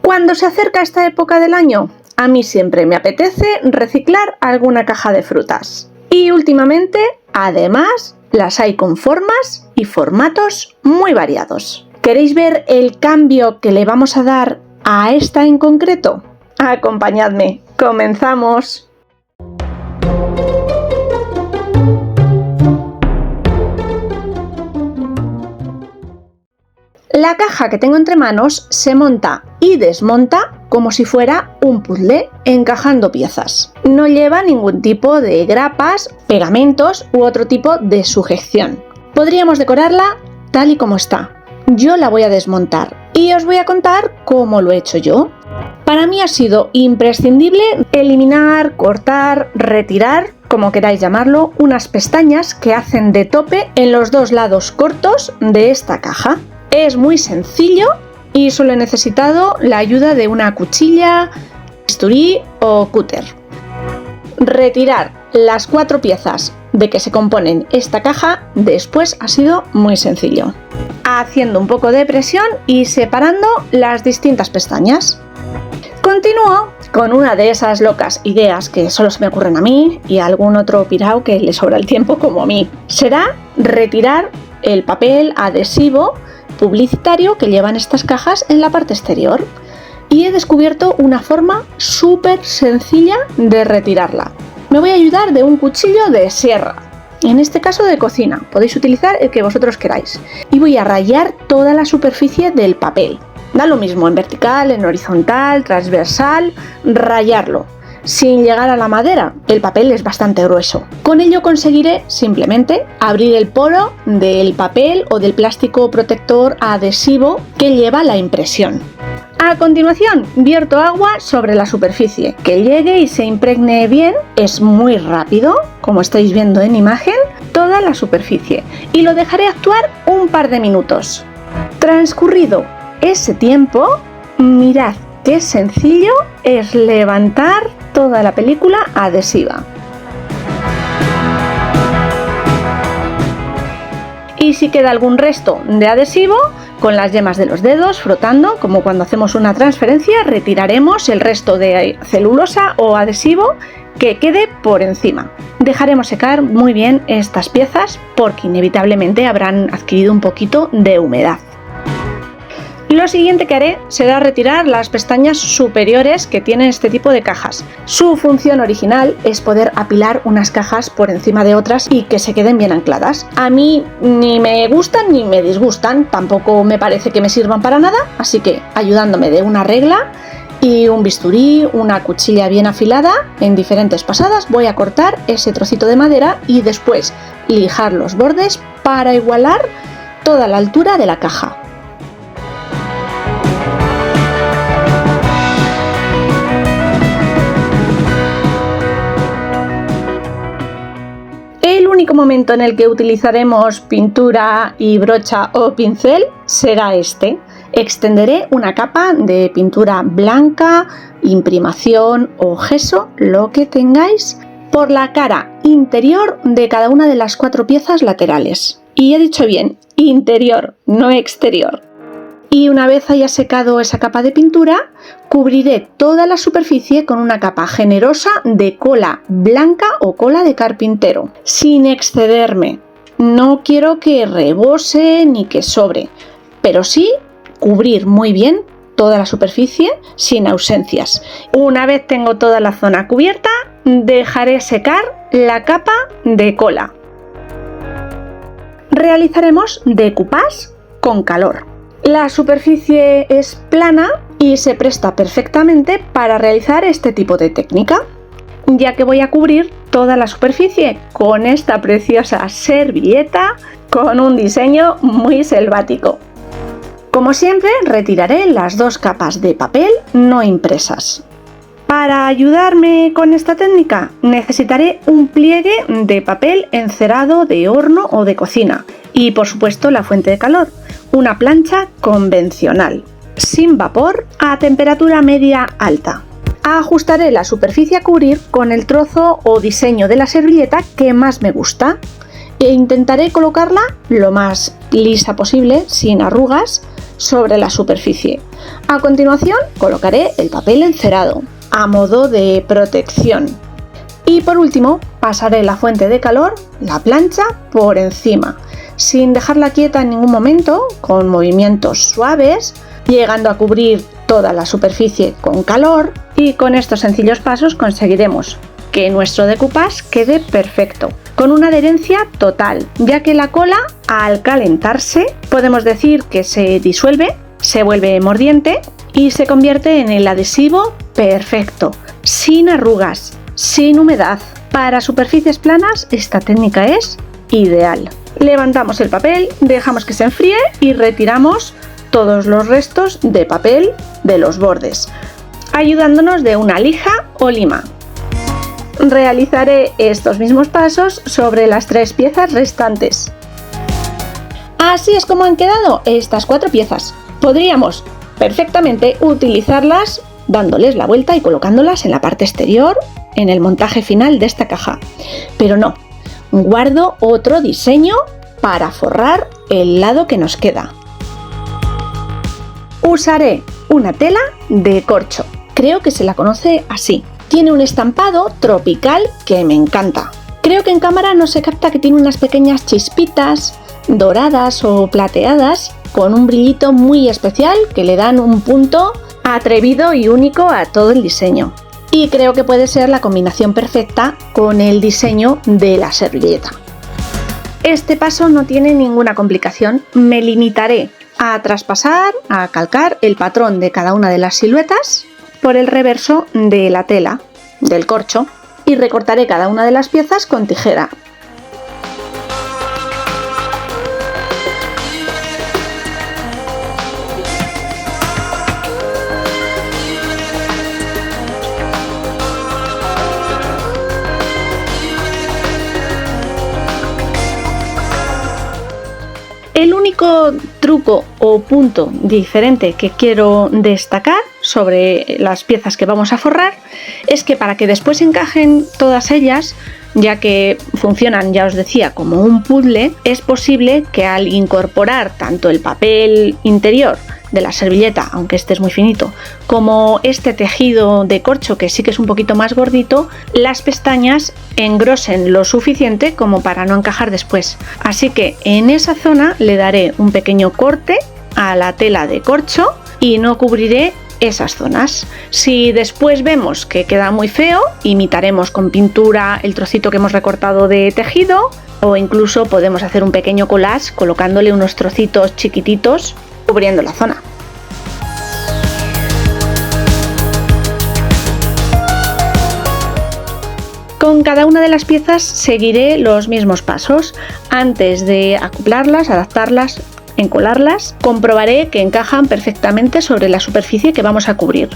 Cuando se acerca esta época del año, a mí siempre me apetece reciclar alguna caja de frutas. Y últimamente, además, las hay con formas y formatos muy variados. ¿Queréis ver el cambio que le vamos a dar a esta en concreto? Acompañadme, comenzamos. La caja que tengo entre manos se monta y desmonta como si fuera un puzzle, encajando piezas. No lleva ningún tipo de grapas, pegamentos u otro tipo de sujeción. Podríamos decorarla tal y como está. Yo la voy a desmontar y os voy a contar cómo lo he hecho yo. Para mí ha sido imprescindible eliminar, cortar, retirar, como queráis llamarlo, unas pestañas que hacen de tope en los dos lados cortos de esta caja. Es muy sencillo y solo he necesitado la ayuda de una cuchilla, bisturí o cúter. Retirar las 4 piezas de que se componen esta caja después ha sido muy sencillo, haciendo un poco de presión y separando las distintas pestañas. Continúo con una de esas locas ideas que solo se me ocurren a mí y a algún otro pirao que le sobra el tiempo como a mí. Será retirar el papel adhesivo publicitario que llevan estas cajas en la parte exterior, y he descubierto una forma súper sencilla de retirarla. Me voy a ayudar de un cuchillo de sierra, en este caso de cocina, podéis utilizar el que vosotros queráis, y voy a rayar toda la superficie del papel. Da lo mismo en vertical, en horizontal, transversal, rayarlo sin llegar a la madera. El papel es bastante grueso. Con ello conseguiré simplemente abrir el poro del papel o del plástico protector adhesivo que lleva la impresión. A continuación, vierto agua sobre la superficie, que llegue y se impregne bien. Es muy rápido, como estáis viendo en imagen, toda la superficie, y lo dejaré actuar un par de minutos. Transcurrido ese tiempo, mirad qué sencillo es levantar toda la película adhesiva. Y si queda algún resto de adhesivo, con las yemas de los dedos frotando, como cuando hacemos una transferencia, retiraremos el resto de celulosa o adhesivo que quede por encima. Dejaremos secar muy bien estas piezas porque inevitablemente habrán adquirido un poquito de humedad. Lo siguiente que haré será retirar las pestañas superiores que tienen este tipo de cajas. Su función original es poder apilar unas cajas por encima de otras y que se queden bien ancladas. A mí ni me gustan ni me disgustan, tampoco me parece que me sirvan para nada, así que ayudándome de una regla y un bisturí, una cuchilla bien afilada en diferentes pasadas, voy a cortar ese trocito de madera y después lijar los bordes para igualar toda la altura de la caja. El único momento en el que utilizaremos pintura y brocha o pincel será este. Extenderé una capa de pintura blanca, imprimación o gesso, lo que tengáis, por la cara interior de cada una de las 4 piezas laterales. Y he dicho bien, interior, no exterior. Y una vez haya secado esa capa de pintura, cubriré toda la superficie con una capa generosa de cola blanca o cola de carpintero, sin excederme. No quiero que rebose ni que sobre, pero sí cubrir muy bien toda la superficie sin ausencias. Una vez tengo toda la zona cubierta, dejaré secar la capa de cola. Realizaremos decoupage con calor. La superficie es plana y se presta perfectamente para realizar este tipo de técnica, ya que voy a cubrir toda la superficie con esta preciosa servilleta con un diseño muy selvático. Como siempre, retiraré las 2 capas de papel no impresas. Para ayudarme con esta técnica necesitaré un pliegue de papel encerado de horno o de cocina y por supuesto la fuente de calor, una plancha convencional, sin vapor, a temperatura media alta. Ajustaré la superficie a cubrir con el trozo o diseño de la servilleta que más me gusta. E intentaré colocarla lo más lisa posible, sin arrugas, sobre la superficie. A continuación colocaré el papel encerado, a modo de protección. Y por último, pasaré la fuente de calor, la plancha, por encima, sin dejarla quieta en ningún momento, con movimientos suaves, llegando a cubrir toda la superficie con calor, y con estos sencillos pasos conseguiremos que nuestro decoupage quede perfecto, con una adherencia total, ya que la cola, al calentarse, podemos decir que se disuelve, se vuelve mordiente y se convierte en el adhesivo perfecto, sin arrugas, sin humedad. Para superficies planas esta técnica es ideal. Levantamos el papel, dejamos que se enfríe y retiramos todos los restos de papel de los bordes, ayudándonos de una lija o lima. Realizaré estos mismos pasos sobre las 3 piezas restantes. Así es como han quedado estas 4 piezas. Podríamos perfectamente utilizarlas dándoles la vuelta y colocándolas en la parte exterior en el montaje final de esta caja. Pero no, guardo otro diseño para forrar el lado que nos queda. Usaré una tela de corcho, creo que se la conoce así. Tiene un estampado tropical que me encanta. Creo que en cámara no se capta que tiene unas pequeñas chispitas doradas o plateadas con un brillito muy especial que le dan un punto atrevido y único a todo el diseño. Y creo que puede ser la combinación perfecta con el diseño de la servilleta. Este paso no tiene ninguna complicación, me limitaré a traspasar, a calcar el patrón de cada una de las siluetas por el reverso de la tela del corcho y recortaré cada una de las piezas con tijera. El único truco o punto diferente que quiero destacar sobre las piezas que vamos a forrar es que para que después encajen todas ellas, ya que funcionan, ya os decía, como un puzzle, es posible que al incorporar tanto el papel interior de la servilleta, aunque este es muy finito, como este tejido de corcho que sí que es un poquito más gordito, las pestañas engrosen lo suficiente como para no encajar después. Así que en esa zona le daré un pequeño corte a la tela de corcho y no cubriré esas zonas. Si después vemos que queda muy feo, imitaremos con pintura el trocito que hemos recortado de tejido, o incluso podemos hacer un pequeño collage colocándole unos trocitos chiquititos cubriendo la zona. Con cada una de las piezas seguiré los mismos pasos. Antes de acoplarlas, adaptarlas, encolarlas, comprobaré que encajan perfectamente sobre la superficie que vamos a cubrir.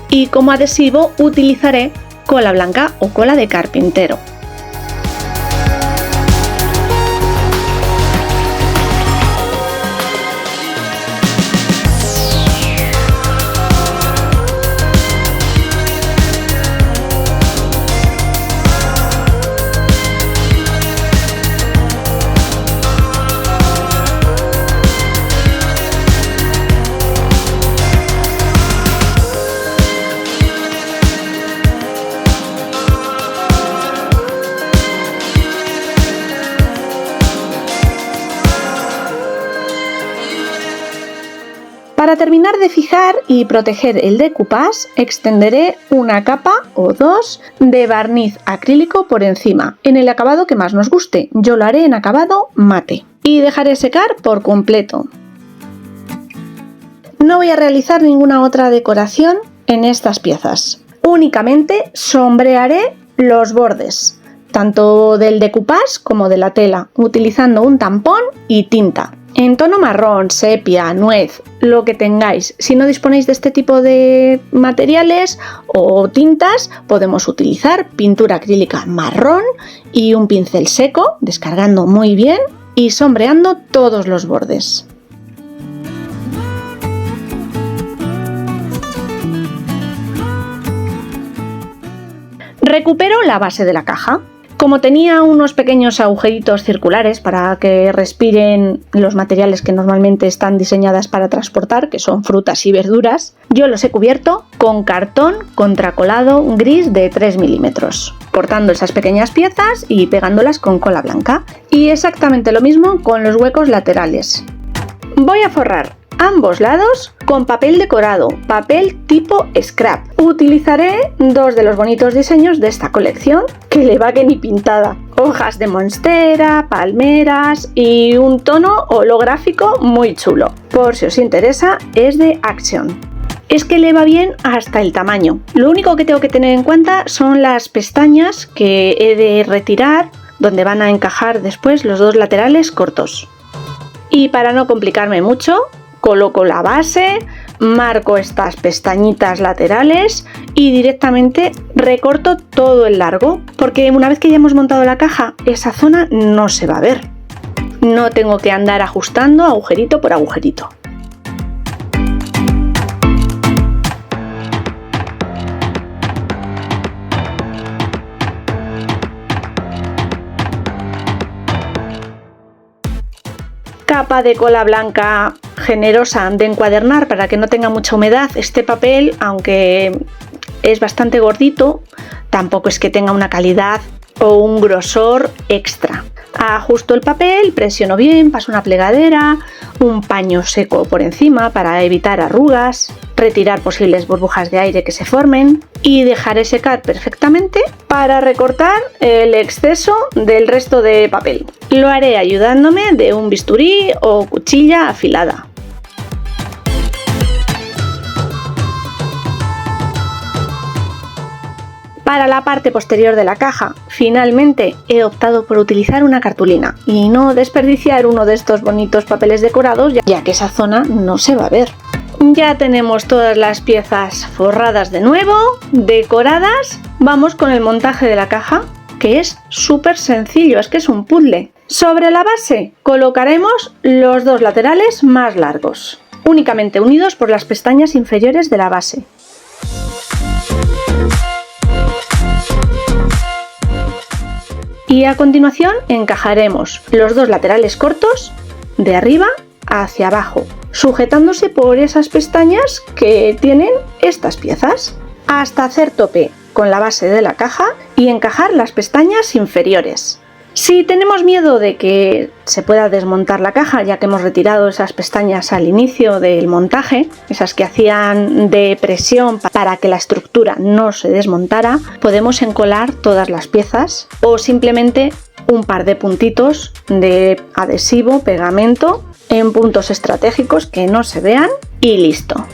Y como adhesivo utilizaré cola blanca o cola de carpintero. Para terminar de fijar y proteger el decoupage, extenderé una capa o dos de barniz acrílico por encima, en el acabado que más nos guste. Yo lo haré en acabado mate y dejaré secar por completo. No voy a realizar ninguna otra decoración en estas piezas. Únicamente sombrearé los bordes, tanto del decoupage como de la tela, utilizando un tampón y tinta. En tono marrón, sepia, nuez, lo que tengáis. Si no disponéis de este tipo de materiales o tintas, podemos utilizar pintura acrílica marrón y un pincel seco, descargando muy bien y sombreando todos los bordes. Recupero la base de la caja. Como tenía unos pequeños agujeritos circulares para que respiren los materiales que normalmente están diseñadas para transportar, que son frutas y verduras, yo los he cubierto con cartón contracolado gris de 3 milímetros, cortando esas pequeñas piezas y pegándolas con cola blanca. Y exactamente lo mismo con los huecos laterales. Voy a forrar ambos lados con papel decorado, papel tipo scrap. Utilizaré dos de los bonitos diseños de esta colección, que le va que ni pintada. Hojas de monstera, palmeras y un tono holográfico muy chulo. Por si os interesa, es de Action. Es que le va bien hasta el tamaño. Lo único que tengo que tener en cuenta son las pestañas que he de retirar, donde van a encajar después los dos laterales cortos. Y para no complicarme mucho, coloco la base, marco estas pestañitas laterales y directamente recorto todo el largo, porque una vez que ya hemos montado la caja, esa zona no se va a ver. No tengo que andar ajustando agujerito por agujerito. Capa de cola blanca generosa de encuadernar para que no tenga mucha humedad. Este papel, aunque es bastante gordito, tampoco es que tenga una calidad o un grosor extra. Ajusto el papel, presiono bien, paso una plegadera, un paño seco por encima para evitar arrugas, retirar posibles burbujas de aire que se formen y dejaré secar perfectamente para recortar el exceso del resto de papel. Lo haré ayudándome de un bisturí o cuchilla afilada. Para la parte posterior de la caja, finalmente he optado por utilizar una cartulina y no desperdiciar uno de estos bonitos papeles decorados, ya que esa zona no se va a ver. Ya tenemos todas las piezas forradas de nuevo, decoradas. Vamos con el montaje de la caja, que es súper sencillo, es que es un puzzle. Sobre la base colocaremos los dos laterales más largos, únicamente unidos por las pestañas inferiores de la base. Y a continuación encajaremos los dos laterales cortos de arriba hacia abajo, sujetándose por esas pestañas que tienen estas piezas, hasta hacer tope con la base de la caja y encajar las pestañas inferiores. Si tenemos miedo de que se pueda desmontar la caja, ya que hemos retirado esas pestañas al inicio del montaje, esas que hacían de presión para que la estructura no se desmontara, podemos encolar todas las piezas o simplemente un par de puntitos de adhesivo, pegamento, en puntos estratégicos que no se vean y listo.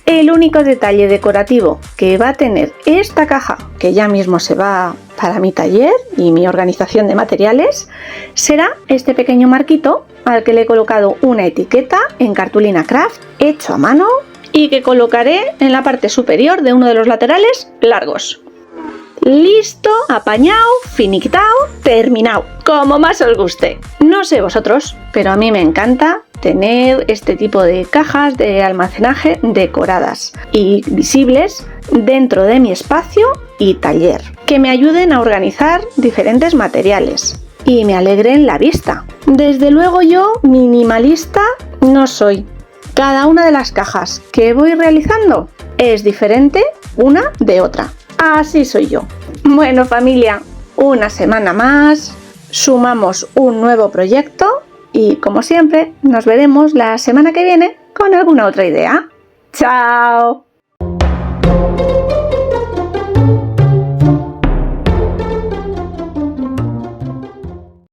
El único detalle decorativo que va a tener esta caja, que ya mismo se va para mi taller y mi organización de materiales, será este pequeño marquito al que le he colocado una etiqueta en cartulina craft hecho a mano y que colocaré en la parte superior de uno de los laterales largos. Listo, apañado, finiquitado, terminado, como más os guste. No sé vosotros, pero a mí me encanta tener este tipo de cajas de almacenaje decoradas y visibles dentro de mi espacio y taller, que me ayuden a organizar diferentes materiales y me alegren la vista. Desde luego yo minimalista no soy. Cada una de las cajas que voy realizando es diferente una de otra. Así soy yo. Bueno, familia, una semana más, sumamos un nuevo proyecto y, como siempre, nos veremos la semana que viene con alguna otra idea. ¡Chao!